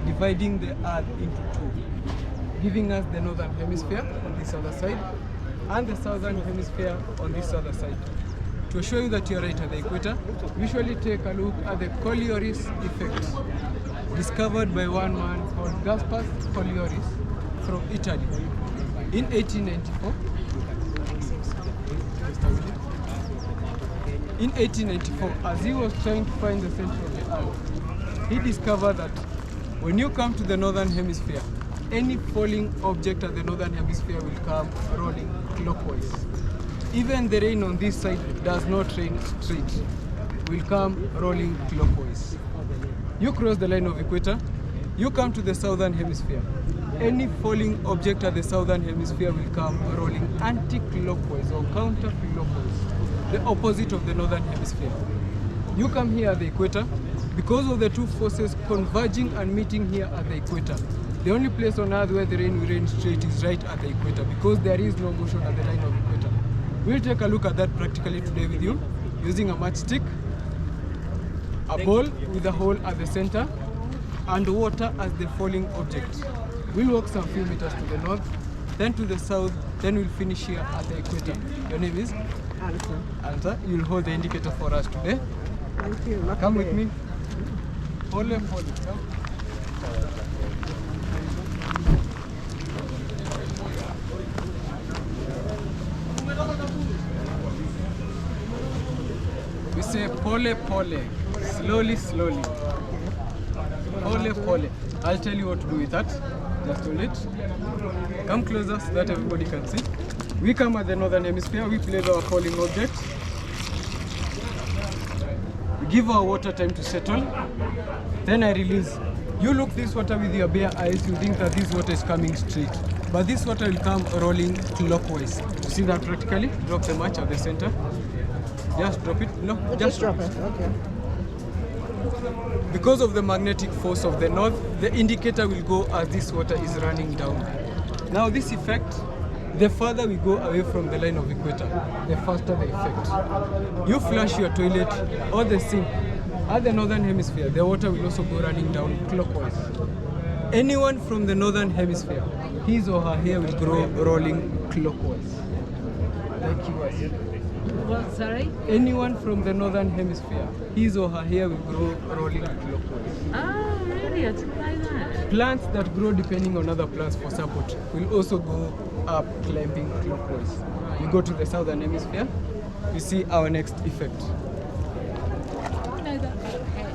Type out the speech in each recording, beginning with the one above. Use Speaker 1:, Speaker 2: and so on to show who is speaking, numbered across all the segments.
Speaker 1: Dividing the earth into two, giving us the northern hemisphere on this other side and the southern hemisphere on this other side. To show you that you're right at the equator, we usually take a look at the Coriolis effect, discovered by one man called Gaspar Coriolis from Italy in 1894. In 1894, as he was trying to find the center of the earth, he discovered that when you come to the northern hemisphere, any falling object at the northern hemisphere will come rolling clockwise. Even the rain on this side does not rain straight, will come rolling clockwise. You cross the line of equator, you come to the southern hemisphere. Any falling object at the southern hemisphere will come rolling anti-clockwise or counter-clockwise, the opposite of the northern hemisphere. You come here at the equator, because of the two forces converging and meeting here at the equator. The only place on earth where the rain will rain straight is right at the equator, because there is no motion at the line of equator. We'll take a look at that practically today with you, using a matchstick, a ball with a hole at the center, and water as the falling object. We'll walk some few meters to the north, then to the south, then we'll finish here at the equator. Your name is?
Speaker 2: Alta.
Speaker 1: Alta. You'll hold the indicator for us today.
Speaker 2: Thank you.
Speaker 1: Come with me. Pole, pole. Come. We say pole, pole. Slowly, slowly. Pole, pole. I'll tell you what to do with that. Just hold it. Come closer so that everybody can see. We come at the northern hemisphere. We place our falling object. We give our water time to settle. Then I release. You look this water with your bare eyes, you think that this water is coming straight. But this water will come rolling clockwise. You see that practically? Drop the match at the center. Just drop it. No, just drop it.
Speaker 2: Okay.
Speaker 1: Because of the magnetic force of the north, the indicator will go as this water is running down. Now this effect, the further we go away from the line of equator, the faster the effect. You flush your toilet or the sink at the northern hemisphere, the water will also go running down clockwise. Anyone from the northern hemisphere, his or her hair will grow rolling clockwise. Like you.
Speaker 2: What, sorry?
Speaker 1: Anyone from the northern hemisphere, his or her hair will grow rolling clockwise.
Speaker 2: Oh, really? I didn't know that.
Speaker 1: Plants that grow depending on other plants for support will also go up climbing clockwise. We go to the southern hemisphere, we see our next effect.
Speaker 2: I know that about hair.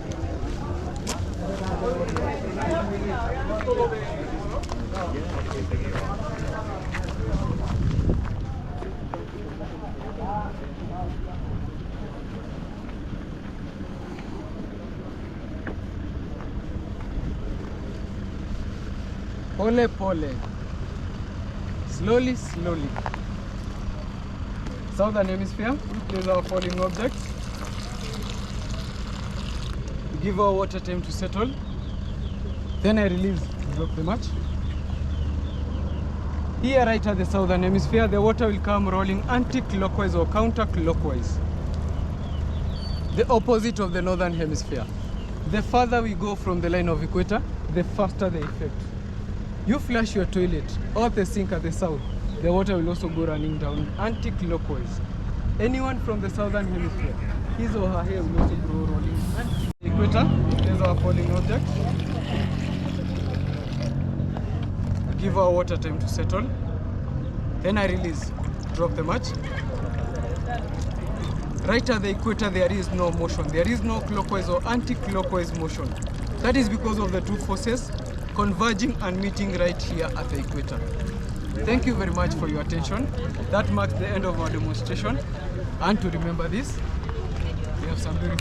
Speaker 1: Pole, pole. Slowly, slowly. Southern hemisphere, we place our falling objects. We give our water time to settle. Then I release, drop the match. Here right at the southern hemisphere, the water will come rolling anti-clockwise or counter-clockwise. The opposite of the northern hemisphere. The further we go from the line of equator, the faster the effect. You flush your toilet or the sink at the south, the water will also go running down anti-clockwise. Anyone from the southern hemisphere, his or her hair will also grow rolling anti-equator. There's our falling object. Give our water time to settle. Then I release, drop the match. Right at the equator there is no motion. There is no clockwise or anti-clockwise motion. That is because of the two forces converging and meeting right here at the equator. Thank you very much for your attention. That marks the end of our demonstration. And to remember this, we have some very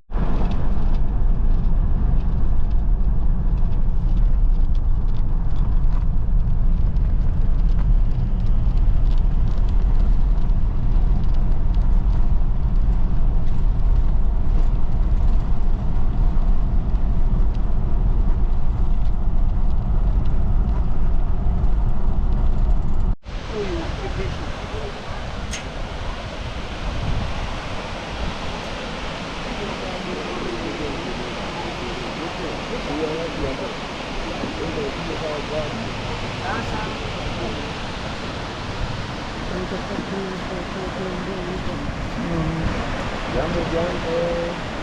Speaker 3: Jambo jambo.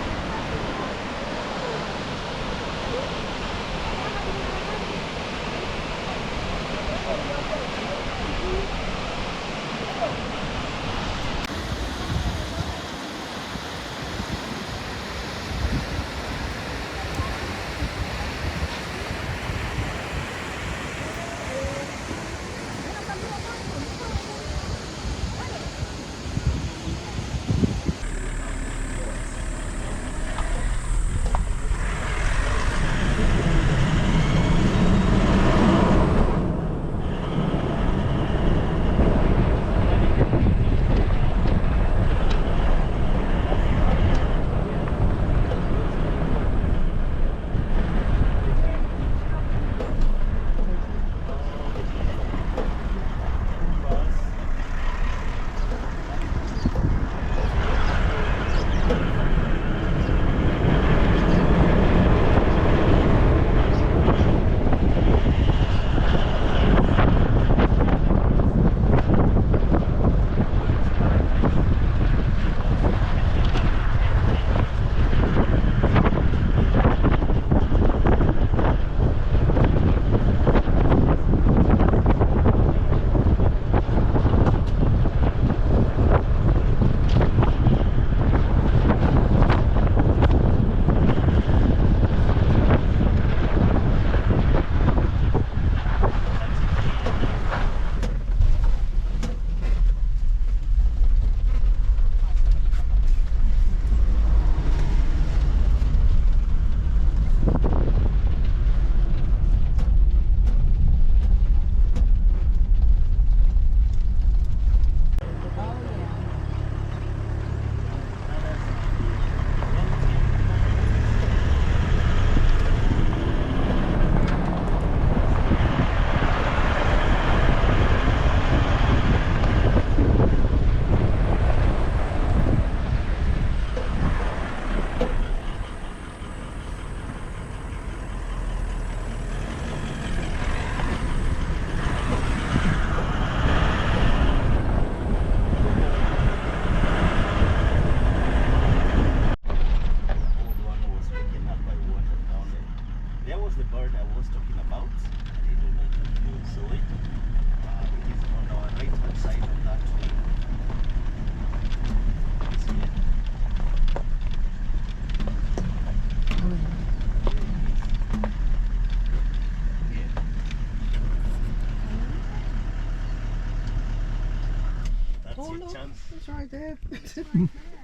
Speaker 4: It's right there.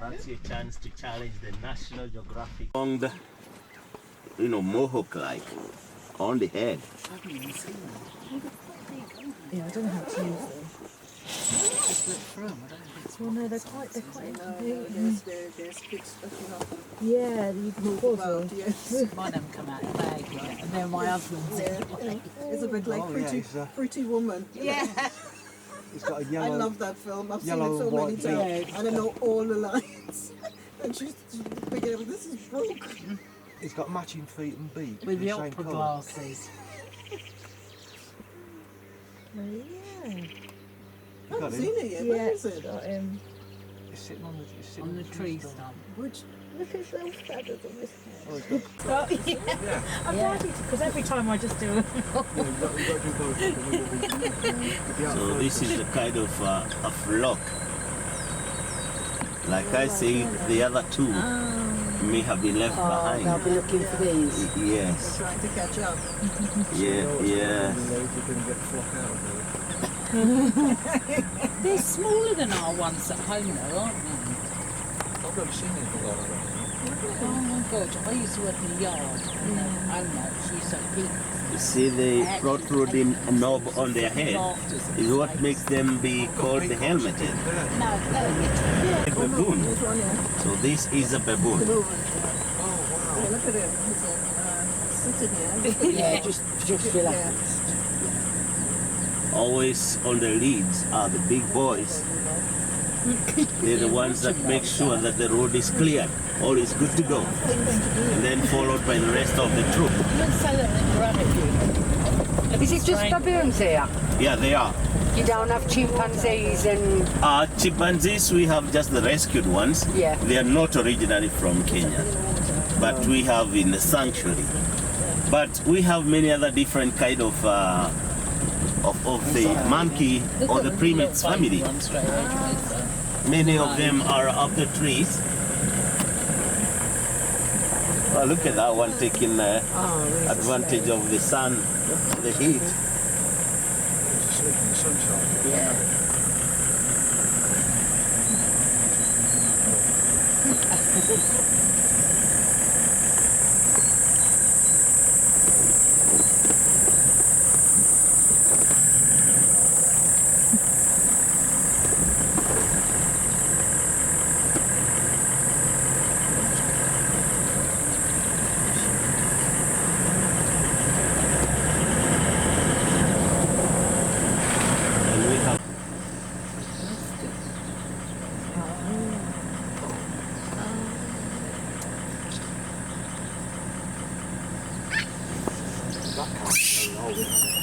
Speaker 3: That's your chance to challenge the National Geographic. On the, mohawk-like on the head.
Speaker 2: Yeah, I don't know how to use them.
Speaker 4: Just look through them. I don't think it's
Speaker 2: Well, no, they're quite
Speaker 4: there's bits stuff
Speaker 2: Yeah, you can pause them.
Speaker 4: Yes.
Speaker 2: Mine haven't come out of the bag yet, and they're my husband's.
Speaker 4: It's a bit like Pretty Woman.
Speaker 2: Yeah.
Speaker 5: It's got a
Speaker 4: I
Speaker 5: yellow.
Speaker 4: love that film. I've seen
Speaker 5: yellow
Speaker 4: it so
Speaker 5: and
Speaker 4: many
Speaker 5: white
Speaker 4: times. And I know all the lines. And she's picking up, this is broke.
Speaker 5: It's got matching feet and beak.
Speaker 2: With the
Speaker 5: same
Speaker 2: opera
Speaker 5: colour.
Speaker 2: glasses.
Speaker 4: I haven't seen it yet. Where is it?
Speaker 5: It's sitting on the. It's sitting
Speaker 2: On the tree
Speaker 5: stump.
Speaker 2: stump.
Speaker 4: Which?
Speaker 2: Look at those feathers on this head.
Speaker 5: Oh, it's got,
Speaker 2: I'm happy because every time I just do it.
Speaker 5: you've got to do both.
Speaker 3: So this is a kind of a flock. Like I say, the other two may have been left
Speaker 2: They'll
Speaker 3: behind.
Speaker 2: be looking for these.
Speaker 3: Yes.
Speaker 4: Trying to catch up.
Speaker 3: Yeah.
Speaker 5: You're going to get the flock out of
Speaker 2: They're smaller than our ones at home though, aren't they?
Speaker 5: I've never seen anything like that.
Speaker 2: Oh my god, I used to work in the yard and owner, she used to have pigs.
Speaker 3: You see the protruding knob on their head is what makes them be called the helmeted.
Speaker 2: No,
Speaker 3: A baboon.
Speaker 4: This one, yeah.
Speaker 3: So this is a baboon.
Speaker 4: Yeah, look at him. He's sitting here.
Speaker 2: yeah, just relax.
Speaker 3: Always on the leads are the big boys. They're the ones that make sure that the road is cleared, all is good to go. And then followed by the rest of the troop.
Speaker 2: Let's say that they're
Speaker 6: Is it just baboons here?
Speaker 3: Yeah, they are.
Speaker 6: You don't have chimpanzees and...
Speaker 3: Chimpanzees, we have just the rescued ones.
Speaker 6: Yeah.
Speaker 3: They are not originally from Kenya, but we have in the sanctuary. But we have many other different kind of the monkey or the primates family. Many of them are up the trees. Well, look at that one taking advantage of the sun, the heat.
Speaker 5: Sleep in the sunshine.
Speaker 6: Yeah.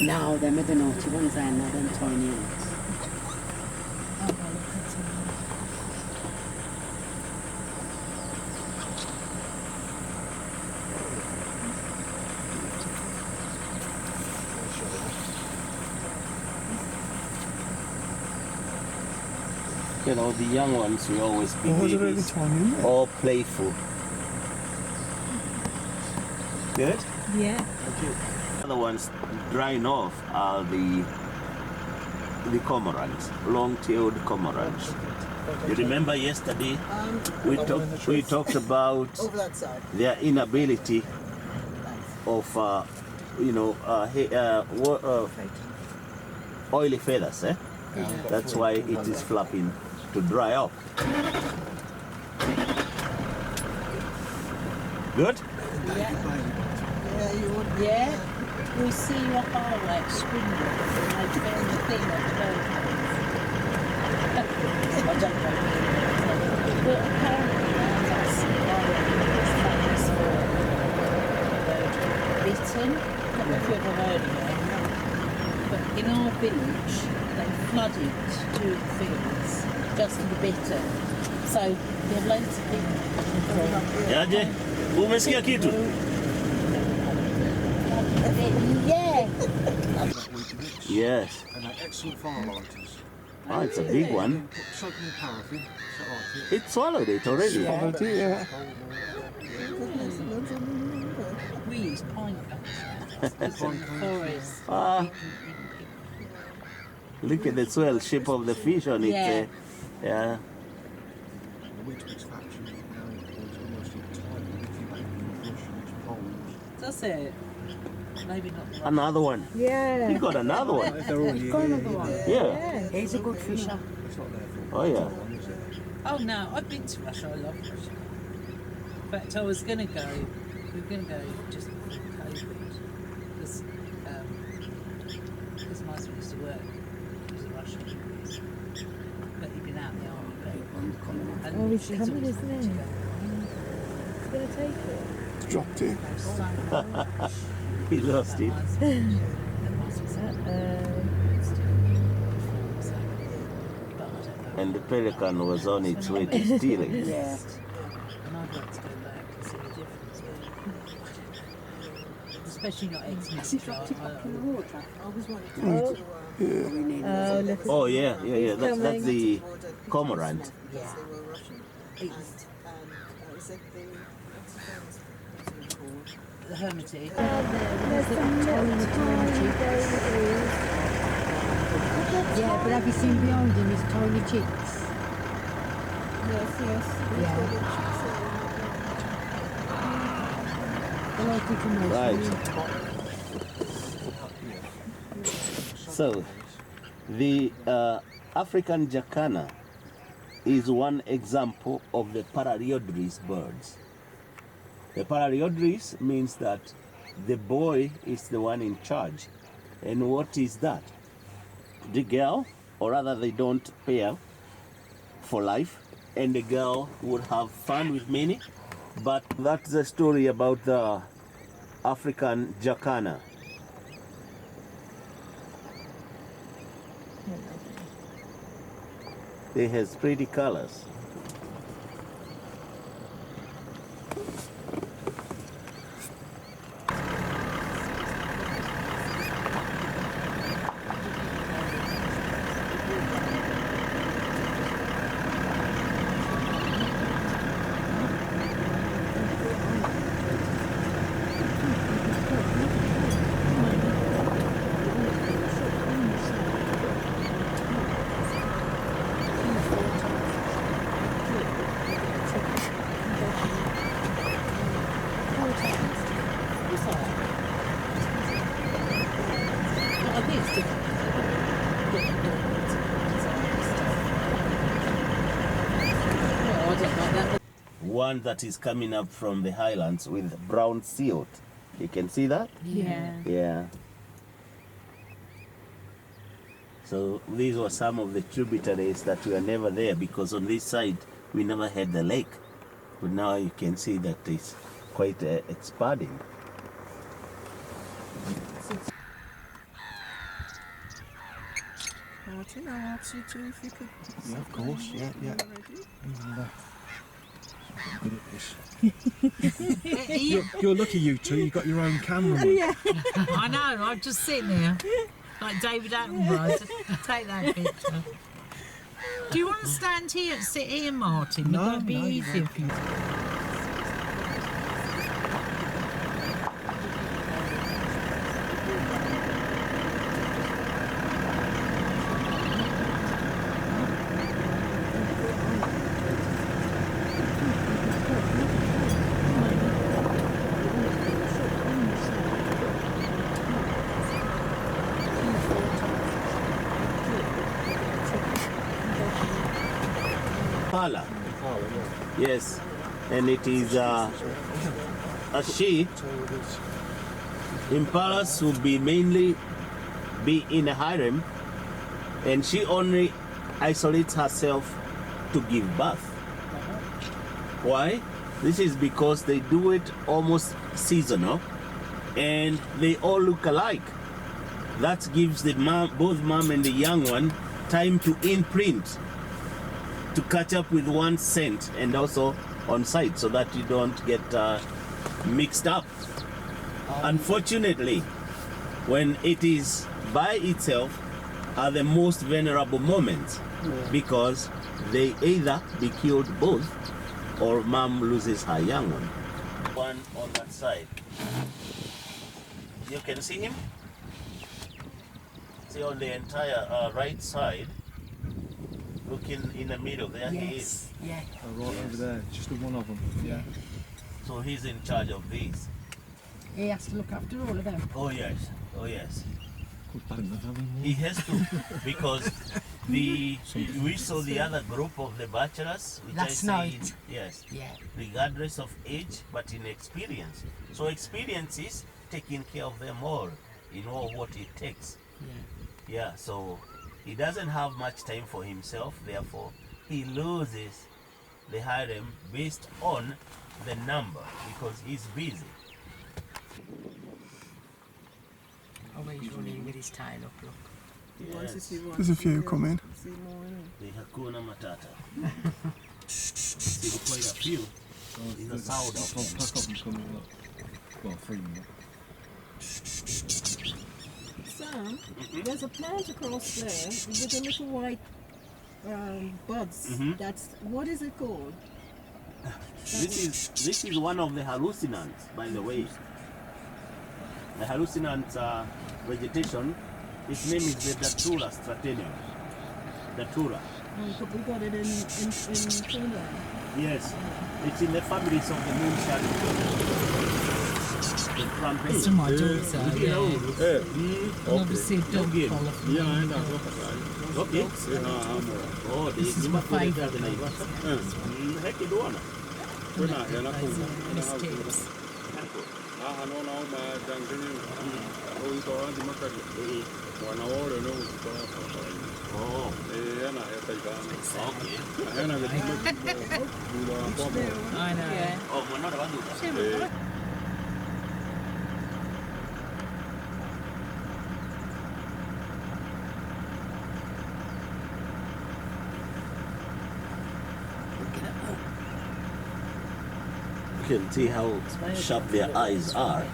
Speaker 6: No, them are the naughty ones there, not them tiny ones.
Speaker 3: You know, the young ones will always be
Speaker 5: Oh, they're really
Speaker 3: babies,
Speaker 5: tiny, isn't they?
Speaker 3: all playful. Good?
Speaker 2: Yeah.
Speaker 3: Other ones drying off are the cormorants, long-tailed cormorants. You remember yesterday we talked about
Speaker 4: Over that side.
Speaker 3: their inability of oily feathers, eh? That's why it is flapping to dry up. Good?
Speaker 4: Yeah, you would.
Speaker 2: Yeah. We see you up our way at Swindon and they found the thing at the boat. I don't know. But apparently that's famous for bitten. I don't know if you've ever heard of it. But in our village, they flooded two of the fields just for the bitter. So there are loads of people from
Speaker 3: Yaje, umesikia kitu?
Speaker 2: yeah.
Speaker 3: Yes.
Speaker 5: And they're excellent fire lighters.
Speaker 3: Oh, it's a big one.
Speaker 5: Soak them in paraffin. Is that right?
Speaker 3: It swallowed it already.
Speaker 5: Yeah.
Speaker 2: We use pine cones. It's in the forest.
Speaker 3: Ah, look at the swell shape of the fish on it.
Speaker 2: Yeah.
Speaker 3: Yeah.
Speaker 5: The winter extraction now is almost entirely leaky back in the fish and its poles.
Speaker 2: Does it? Maybe not the right.
Speaker 3: Another one.
Speaker 7: Yeah.
Speaker 3: You got another one.
Speaker 5: They're all here.
Speaker 3: Yeah.
Speaker 6: He's a good fisher.
Speaker 5: It's not their fault.
Speaker 3: Oh yeah.
Speaker 2: Oh no, I've been to Russia. I love Russia. In fact, I was going to go. We were going to go just before COVID because my husband used to work. He was a Russian tourist, but he'd been out in the army. And
Speaker 7: Oh, he's
Speaker 2: she's
Speaker 7: coming,
Speaker 2: always
Speaker 7: isn't
Speaker 2: wanted
Speaker 7: he?
Speaker 2: to go.
Speaker 7: He's going to take it.
Speaker 5: It's dropped in.
Speaker 2: So much.
Speaker 3: He lost it. And the pelican was on its way to steal it.
Speaker 6: Yeah.
Speaker 2: And I'd like to go back and see the difference. Especially not
Speaker 6: Has he dropped it back in the water?
Speaker 4: I was wanting to
Speaker 7: Oh.
Speaker 4: go
Speaker 7: Oh, look.
Speaker 3: Oh yeah, yeah, yeah. That's the cormorant.
Speaker 4: because they were Russian. And it was like the what's it called?
Speaker 2: the Hermitage.
Speaker 7: There's some little tiny babies.
Speaker 6: Yeah, but have you seen behind him his tiny chicks?
Speaker 4: Yes, yes.
Speaker 6: Yeah. They're like little mice,
Speaker 3: Right.
Speaker 6: really.
Speaker 3: So, the African jacana is one example of the Parariodris birds. The Parariodris means that the boy is the one in charge. And what is that? The girl, or rather they don't pair, for life, and the girl would have fun with many. But that's the story about the African jacana. They has pretty colors. One that is coming up from the highlands with brown silt. You can see that?
Speaker 2: Yeah.
Speaker 3: Yeah. So these were some of the tributaries that were never there, because on this side we never had the lake. But now you can see that it's quite expanding.
Speaker 4: Martin, I'll ask you too if you could.
Speaker 5: Yeah, of course. Yeah, yeah. Good at this. You're lucky, you two. You got your own camera. Yeah.
Speaker 2: I know, I'm just sitting there like David Attenborough. Take that picture. Do you want to stand here, sit here, Martin?
Speaker 5: No,
Speaker 2: Would that be
Speaker 5: no,
Speaker 2: easier for you?
Speaker 3: Impala. Yes, and it is a she. Impalas will be mainly in a harem, and she only isolates herself to give birth. Why? This is because they do it almost seasonal, and they all look alike. That gives the both mom and the young one time to imprint, to catch up with one scent and also on site, so that you don't get mixed up. Unfortunately, when it is by itself are the most vulnerable moments, because they either be killed both or mom loses her young one. One on that side. You can see him? See on the entire right side, looking in the middle, there he is.
Speaker 2: Yeah.
Speaker 5: Oh, right over there, just the one of them. Yeah.
Speaker 3: So he's in charge of these.
Speaker 2: He has to look after all of them.
Speaker 3: Oh yes, oh yes.
Speaker 5: Good bad.
Speaker 3: He has to, because we saw the other group of the bachelors, which
Speaker 2: Last
Speaker 3: I said,
Speaker 2: night.
Speaker 3: yes,
Speaker 2: Yeah.
Speaker 3: regardless of age, but in experience. So experience is taking care of them all, in all what it takes.
Speaker 2: Yeah.
Speaker 3: Yeah, so he doesn't have much time for himself, therefore he loses the harem based on the number, because he's busy.
Speaker 2: Oh, he's running with his tail up, look.
Speaker 3: Yes,
Speaker 4: There's a few coming. See more in
Speaker 3: the Hakuna Matata. See quite a few. In the south of them.
Speaker 5: Pack of them coming up. Well, 3 more.
Speaker 4: Sam, there's a plant across there with the little white buds. That's, what is it called?
Speaker 3: This is one of the hallucinants, by the way. The hallucinant vegetation, its name is the Datura stratenum. Datura.
Speaker 4: Oh, we got it in Finland.
Speaker 3: Yes, it's in the families of the moonshine. The plantain.
Speaker 2: It's my daughter, yeah. And obviously dog collar.
Speaker 3: Okay. Oh,
Speaker 2: This is my favourite.
Speaker 3: Heki duona.
Speaker 2: Miss Tips.
Speaker 3: Haha, no, ma,
Speaker 8: Mwana wole no kutoka.
Speaker 3: Oh,
Speaker 8: Ana heta igana.
Speaker 3: okay.
Speaker 8: Ana gatume kula kwa.
Speaker 2: I know. Yeah.
Speaker 3: Oh, mwana wa duka. You can see how sharp their eyes are.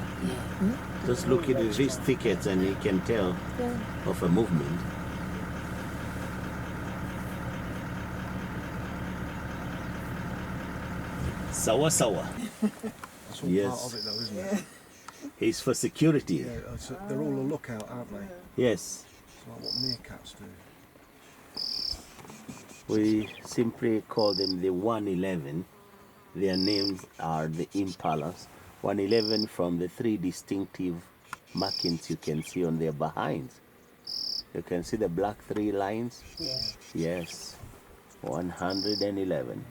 Speaker 3: Just looking at these thickets and you can tell of a movement. Sawa sawa.
Speaker 5: That's all
Speaker 3: Yes.
Speaker 5: part of it though, isn't it?
Speaker 3: It's for security.
Speaker 5: Yeah, they're all a lookout, aren't they?
Speaker 3: Yes.
Speaker 5: It's like what meerkats do.
Speaker 3: We simply call them the 111. Their names are the Impalas. 111 from the three distinctive markings you can see on their behinds. You can see the black three lines?
Speaker 2: Yeah.
Speaker 3: Yes. 111.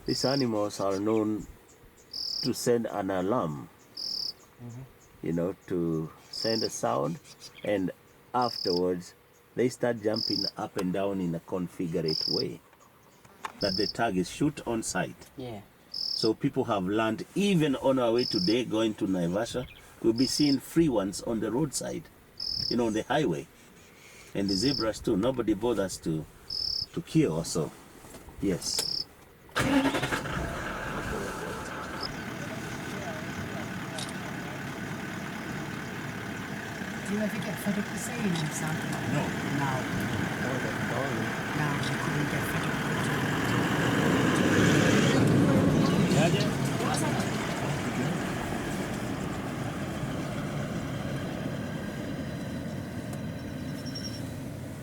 Speaker 3: These animals are known to send an alarm, you know, to send a sound, and afterwards they start jumping up and down in a configurate way that the target is shoot on sight.
Speaker 2: Yeah.
Speaker 3: So people have learned, even on our way today going to Naivasha, we'll be seeing free ones on the roadside, you know, on the highway. And the zebras too, nobody bothers to kill or so. Yes.
Speaker 6: Do you ever get fed up with seeing them, Sam?
Speaker 3: No.
Speaker 6: No. No, you couldn't get fed up with it.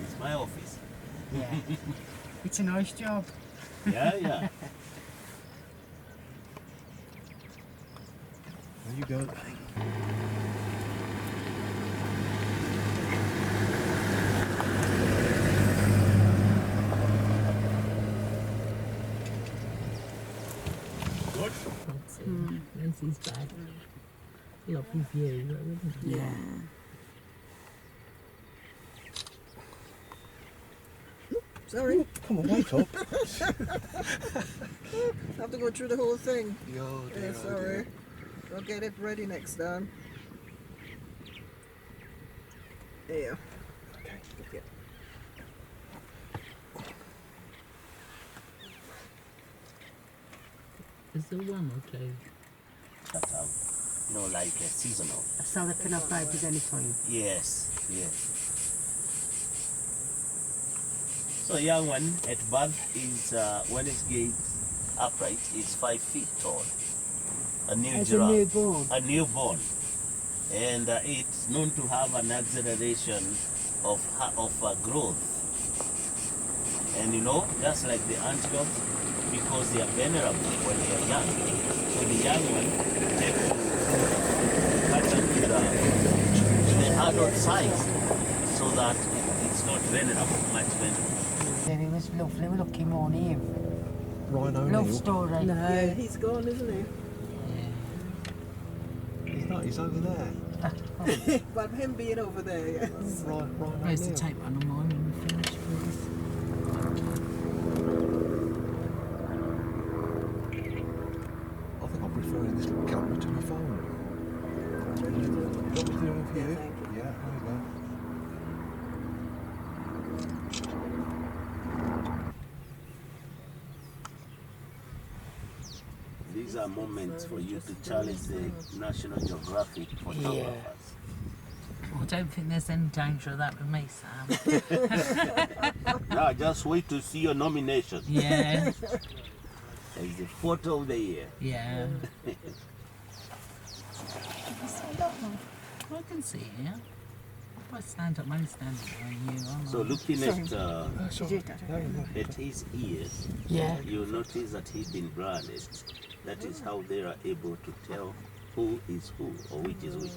Speaker 3: It's my office.
Speaker 6: Yeah. It's a nice job.
Speaker 3: Yeah, yeah.
Speaker 5: There you go.
Speaker 2: Nancy's bad. Lovely view, isn't it?
Speaker 6: Yeah.
Speaker 4: Sorry,
Speaker 5: Come on, wake up.
Speaker 4: I have to go through the whole thing.
Speaker 5: Oh,
Speaker 4: Yeah,
Speaker 5: dear, oh,
Speaker 4: sorry.
Speaker 5: dear.
Speaker 4: I'll get it ready next time. Yeah.
Speaker 5: Okay.
Speaker 4: Yeah.
Speaker 2: Is there one or two?
Speaker 3: That you know, like seasonal.
Speaker 6: So they can have babies anytime.
Speaker 3: Yes, yes. So young one at birth is when it gets upright is 5 feet tall. A new
Speaker 6: As a
Speaker 3: giraffe.
Speaker 6: newborn.
Speaker 3: A newborn, and it's known to have an acceleration of growth. And you know, just like the antelopes, because they are venerable when they are young. So the young one tend to catch up with the adult size, so that it's not venerable, much venerable.
Speaker 6: Yeah, it was lovely. We look him on here.
Speaker 5: Rhino
Speaker 6: Love
Speaker 5: Neil.
Speaker 6: story.
Speaker 4: Yeah, he's gone, isn't he?
Speaker 5: He's not, he's over there.
Speaker 4: Well, him being over there, yes.
Speaker 5: Rhino
Speaker 2: Where's the
Speaker 5: Neil.
Speaker 2: tape one on mine when we finish, please?
Speaker 5: I think I'm preferring this little camera to my phone. Do you want me to do it for you?
Speaker 4: Thank you.
Speaker 5: Yeah, there you go.
Speaker 3: These are moments for you to challenge the National Geographic photographers.
Speaker 2: I don't think there's any danger of that with me, Sam.
Speaker 3: Now just wait to see your nomination.
Speaker 2: Yeah,
Speaker 3: It's the photo of the year.
Speaker 2: yeah. I can see it, yeah. If I stand up, I'm only standing behind you, aren't
Speaker 3: So
Speaker 2: I?
Speaker 3: looking at
Speaker 5: Yeah.
Speaker 3: his ears,
Speaker 2: Yeah.
Speaker 3: you notice that he's been branded. That is how they are able to tell who is who or which is which.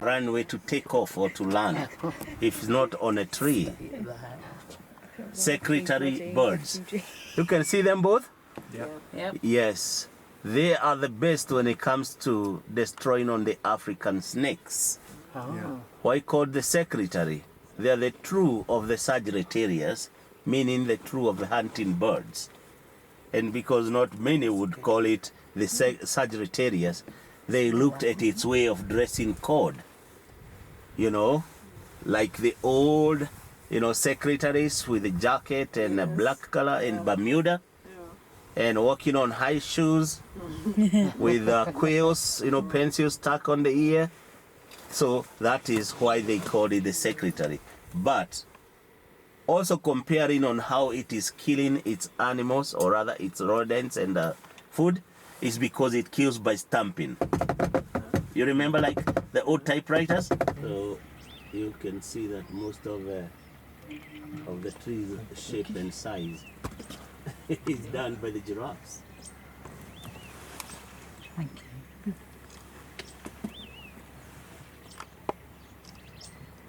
Speaker 3: Runway to take off or to land if it's not on a tree. secretary birds. You can see them both?
Speaker 2: Yep.
Speaker 3: Yes. They are the best when it comes to destroying on the African snakes. Why called the secretary? They are the true of the Sagittarius, meaning the true of the hunting birds. And because not many would call it the Sagittarius, they looked at its way of dressing code. You know, like the old, secretaries with a jacket and a black color in Bermuda, and walking on high shoes with quills, pencils stuck on the ear. So that is why they called it the secretary. But also comparing on how it is killing its animals, or rather its rodents and food, is because it kills by stamping. You remember like the old typewriters? So you can see that most of the trees' shape and size is done by the giraffes.
Speaker 2: Thank you.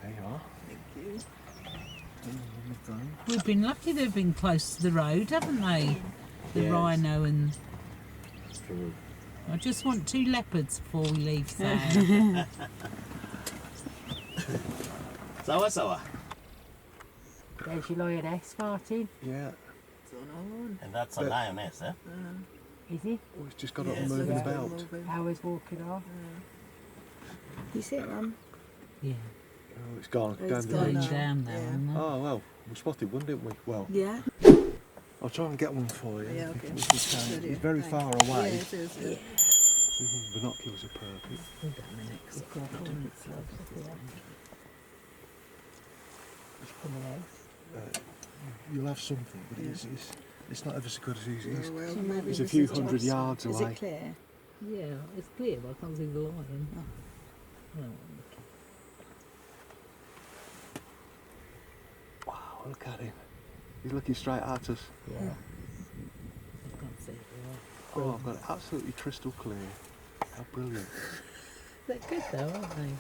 Speaker 5: There you are.
Speaker 2: We've been lucky they've been close to the road, haven't they? The
Speaker 3: Yes.
Speaker 2: rhino and...
Speaker 3: True.
Speaker 2: I just want 2 leopards before we leave, Sam.
Speaker 3: Sawa sawa.
Speaker 7: There's your lioness, Martin.
Speaker 5: Yeah.
Speaker 3: And that's a lioness, eh?
Speaker 7: Is he?
Speaker 5: Oh, it's just got up
Speaker 3: Yes.
Speaker 5: and moving about.
Speaker 7: Hours walking off.
Speaker 4: You see it, Mum?
Speaker 2: Yeah,
Speaker 5: Oh, it's gone.
Speaker 4: It's
Speaker 5: Down the
Speaker 2: going
Speaker 5: beach.
Speaker 2: down now,
Speaker 4: Yeah.
Speaker 2: isn't it?
Speaker 5: Oh, well, we spotted one, didn't we? Well,
Speaker 4: Yeah.
Speaker 5: I'll try and get one for you.
Speaker 4: Yeah, okay.
Speaker 5: If we can.
Speaker 4: Good, yeah.
Speaker 5: He's very
Speaker 4: Thanks.
Speaker 5: far away.
Speaker 4: Yeah, it is. Yeah.
Speaker 5: Even binoculars are perfect. You'll have something, but it's not ever so good as he's.
Speaker 4: Oh, well, maybe
Speaker 5: He's a
Speaker 4: this
Speaker 5: few
Speaker 4: is
Speaker 5: hundred
Speaker 4: just-
Speaker 5: yards
Speaker 4: Is
Speaker 5: away.
Speaker 4: it clear?
Speaker 2: Yeah, it's clear, but I can't see the lion. Oh.
Speaker 5: Wow, look at him. He's looking straight at us.
Speaker 2: Yeah. I can't see it.
Speaker 5: Oh, I've got it absolutely crystal clear. How brilliant.
Speaker 2: They're good though, aren't they?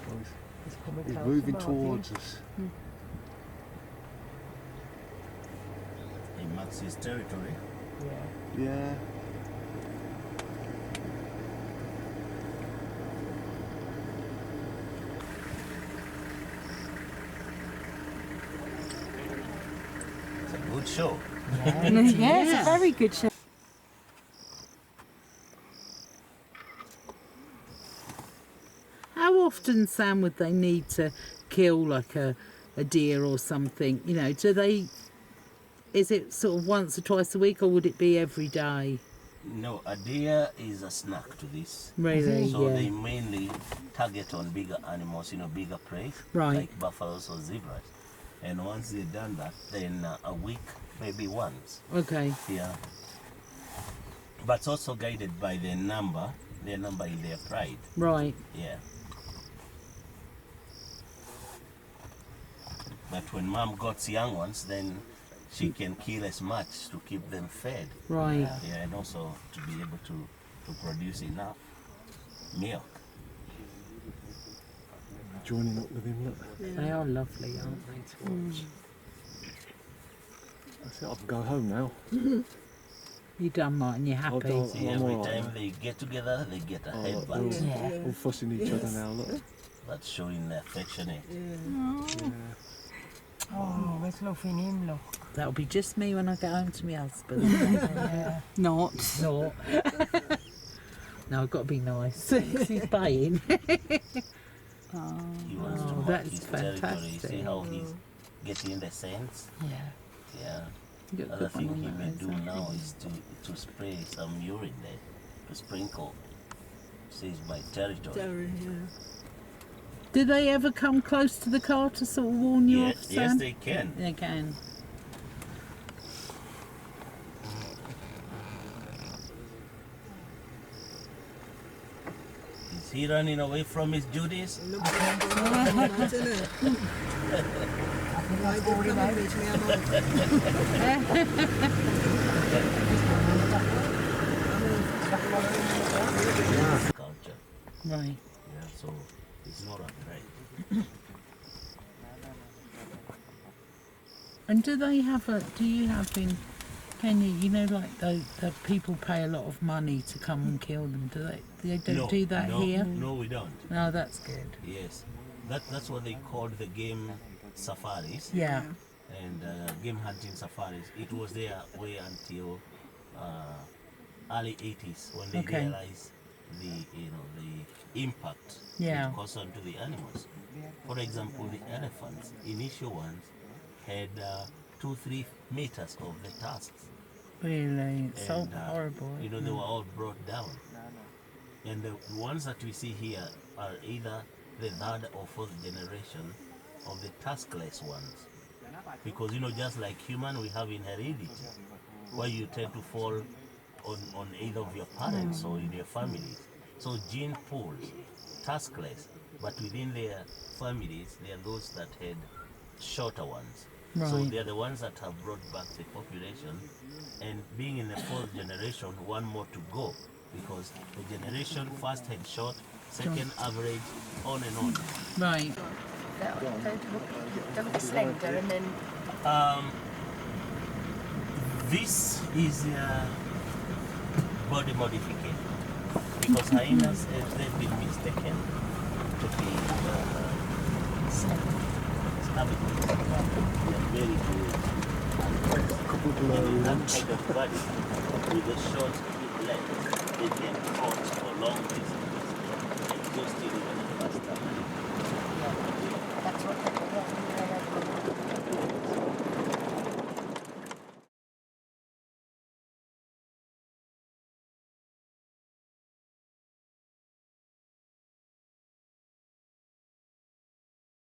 Speaker 5: Oh,
Speaker 7: He's coming
Speaker 5: he's
Speaker 7: closer,
Speaker 5: moving
Speaker 7: Martin.
Speaker 5: towards us.
Speaker 3: He marks his territory.
Speaker 7: Yeah.
Speaker 5: Yeah.
Speaker 3: It's a good show.
Speaker 7: Yeah, it's a very good show.
Speaker 2: How often, Sam, would they need to kill like a deer or something? Do they... Is it sort of once or twice a week, or would it be every day?
Speaker 3: No, a deer is a snack to this.
Speaker 2: Really?
Speaker 3: So
Speaker 2: Yeah.
Speaker 3: they mainly target on bigger animals, bigger prey,
Speaker 2: Right.
Speaker 3: like buffaloes or zebras. And once they've done that, then a week, maybe once.
Speaker 2: Okay.
Speaker 3: Yeah. But it's also guided by their number in their pride.
Speaker 2: Right.
Speaker 3: Yeah. But when mom got young ones, then she can kill as much to keep them fed.
Speaker 2: Right.
Speaker 3: Yeah, and also to be able to produce enough milk.
Speaker 5: Joining up with him, look.
Speaker 2: They are lovely, aren't they, to watch?
Speaker 5: That's it, I can go home now.
Speaker 2: You done, Martin? You're happy?
Speaker 5: I'll
Speaker 3: See,
Speaker 5: I'm
Speaker 3: every
Speaker 5: all right
Speaker 3: time
Speaker 5: now.
Speaker 3: they get together, they get a
Speaker 5: Oh,
Speaker 3: headbutt.
Speaker 5: we're all fussing each other now, look.
Speaker 3: That's showing affectionate.
Speaker 5: Yeah.
Speaker 7: Oh, it's loving him, look.
Speaker 2: That'll be just me when I get home to my husband.
Speaker 7: Not.
Speaker 2: Not. No, I've got to be nice. 'Cause he's baying.
Speaker 3: He wants to mark
Speaker 2: that's
Speaker 3: his territory.
Speaker 2: fantastic.
Speaker 3: See how he's getting the sense?
Speaker 2: Yeah.
Speaker 3: Yeah.
Speaker 2: You got a
Speaker 3: Other
Speaker 2: good one
Speaker 3: thing
Speaker 2: on
Speaker 3: he may
Speaker 2: that,
Speaker 3: do
Speaker 2: isn't
Speaker 3: now is to spray some urine there, to sprinkle. Says my territory.
Speaker 4: Sorry, yeah.
Speaker 2: Do they ever come close to the car to sort of warn you off,
Speaker 3: Yes,
Speaker 2: Sam?
Speaker 3: yes, they can.
Speaker 2: They can.
Speaker 3: Is he running away from his duties?
Speaker 4: Look at him going on, I don't know. Why do you come and meet me? I'm out.
Speaker 3: Culture.
Speaker 2: Right.
Speaker 3: Yeah, so it's not afraid.
Speaker 2: And do they have do you have in Kenya, you know, like the people pay a lot of money to come and kill them, do they? They don't do that here?
Speaker 3: No, we don't.
Speaker 2: No, that's good.
Speaker 3: Yes, that's what they called the game safaris.
Speaker 2: Yeah.
Speaker 3: And game hunting safaris. It was there way until early 80s when they realized the impact it caused onto the animals. For example, the elephants, initial ones, had 2-3 meters of the tusks.
Speaker 2: Really? It's so
Speaker 3: And,
Speaker 2: horrible.
Speaker 3: You know, they were all brought down. And the ones that we see here are either the third or fourth generation of the tuskless ones. Because, you know, just like human, we have in heredity, where you tend to fall on either of your parents or in your families. So gene pools, tuskless, but within their families, they are those that had shorter ones.
Speaker 2: Right.
Speaker 3: So they are the ones that have brought back the population. And being in the fourth generation, one more to go, because the generation first had short, second average, on and on.
Speaker 2: Right.
Speaker 7: Don't be slender and then
Speaker 3: This is body modification, because hyenas they've been mistaken to be scavengers. They're very good. And that kind of body with a short leg, they can trot for long distances and just